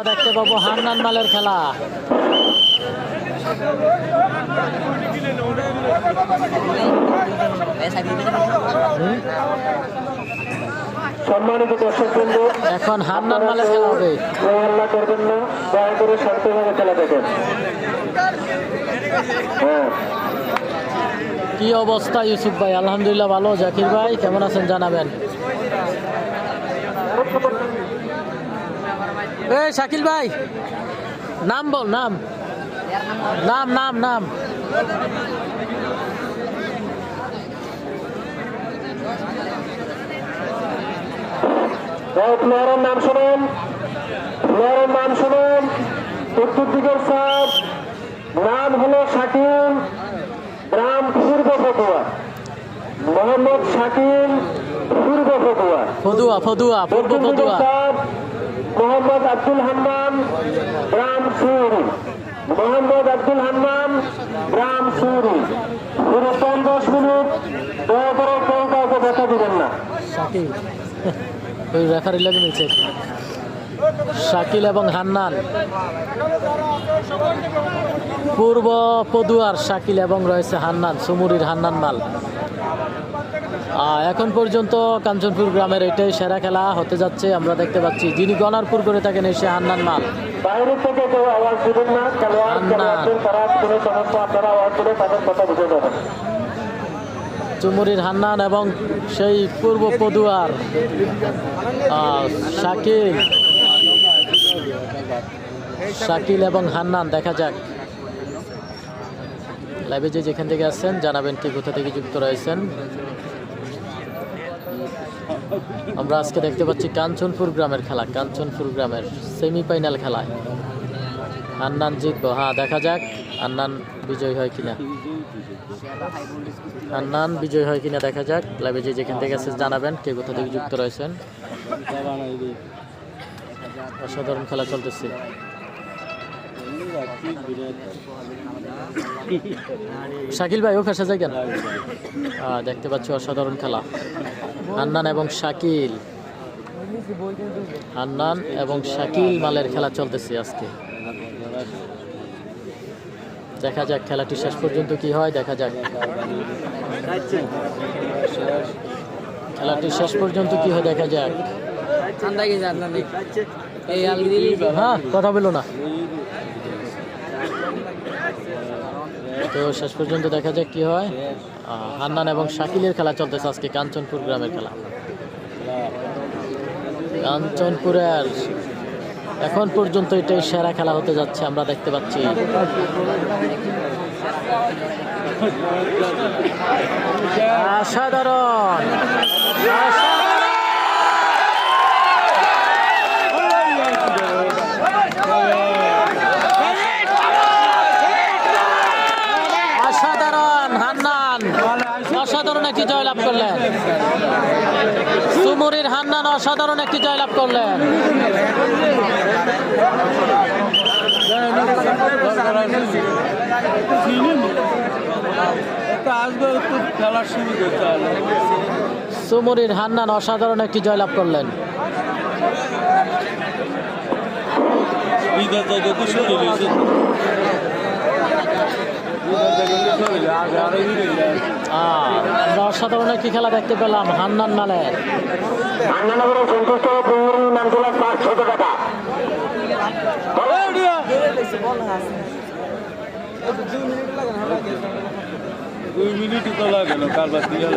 দেখতে পাবো হান্নান মালের খেলা। সম্মানিত দর্শকবৃন্দ, এখন হান্নান মালের খেলা হবে। আল্লাহ করবেন না, দয়া করে শান্তভাবে খেলা দেখেন। কি অবস্থা ইউসুফ ভাই? আলহামদুলিল্লাহ ভালো। জাকির ভাই কেমন আছেন জানাবেন। এই শাকিল ভাই নাম বল, নাম নাম নাম নাম প্লেয়ারের নাম শুনুন, প্লেয়ারের নাম শুনুন। উত্তর দিকের স্যার নাম হলো শাকিল, গ্রাম পূর্ব ফতুয়া। মোহাম্মদ শাকিল, পূর্ব ফতুয়া। ফদুয়া ফদুয়া পূর্ব ফদুয়া। মোহাম্মদ আব্দুল হান্নান, গ্রাম সুরি। মোহাম্মদ আব্দুল হান্নান, গ্রাম সুরি। পুরো 10 মিনিট, দয়া করে কেউ কাউকে দেখা দিবেন না। শাকিল ওই রেফারি লাগে মিলছে। শাকিল এবং হান্নান, পূর্ব পদুয়ার শাকিল এবং রয়েছে হান্নান, সুমুরির হান্নান মাল। এখন পর্যন্ত কাঞ্চনপুর গ্রামের এটাই সেরা খেলা হতে যাচ্ছে। আমরা দেখতে পাচ্ছি যিনি গনারপুর করে থাকেন এসে হান্নান মাল। বাইরে থেকে কেউ আওয়াজ দিবেন না, তারা কোনো সমস্যা, আপনারা আওয়াজ দিলে তাদের কথা বুঝে যাবেন। চুমুরির হান্নান এবং সেই পূর্ব পদুয়ার শাকিল, শাকিল এবং হান্নান। দেখা যাক লাইভে যে যেখান থেকে আসছেন জানাবেন কি কোথা থেকে যুক্ত রয়েছেন। আমরা আজকে দেখতে পাচ্ছি কাঞ্চনপুর গ্রামের খেলা, কাঞ্চনপুর গ্রামের সেমিফাইনাল খেলায় হান্নান জিতবো। হ্যাঁ, দেখা যাক হান্নান বিজয়ী হয় কিনা, হান্নান বিজয়ী হয় কিনা দেখা যাক। লাইভে যে যেখান থেকে আছে জানাবেন কে কোথা থেকে যুক্ত রয়েছেন। অসাধারণ খেলা চলতেছে। শাকিল ভাই ও ফেসে যায় কেন? দেখতে পাচ্ছি অসাধারণ খেলা। হান্নান এবং শাকিল, হান্নান এবং শাকিল মালের খেলা চলতেছে আজকে। দেখা যাক খেলাটি শেষ পর্যন্ত কি হয়, দেখা যাক খেলাটি শেষ পর্যন্ত কি হয়, দেখা যাক। হ্যাঁ, কথা বলো না তো শেষ পর্যন্ত দেখা যাক কি হয়। হান্নান এবং শাকিলের খেলা চলতেছে আজকে কাঞ্চনপুর গ্রামের খেলা। কাঞ্চনপুরের এখন পর্যন্ত এটাই সেরা খেলা হতে যাচ্ছে, আমরা দেখতে পাচ্ছি। অসাধারণ, অসাধারণ। হান্নান অসাধারণ একটি জয়লাভ করলেন। সুমুরির হান্নান অসাধারণ একটি জয়লাভ করলেন। সুমুরির হান্নান অসাধারণ একটি জয়লাভ করলেন। আমরা অসাধারণ একটি খেলা দেখতে পেলাম হান্নান মালের। দুই মিনিট তো লাগে না, কারবার দিয়ে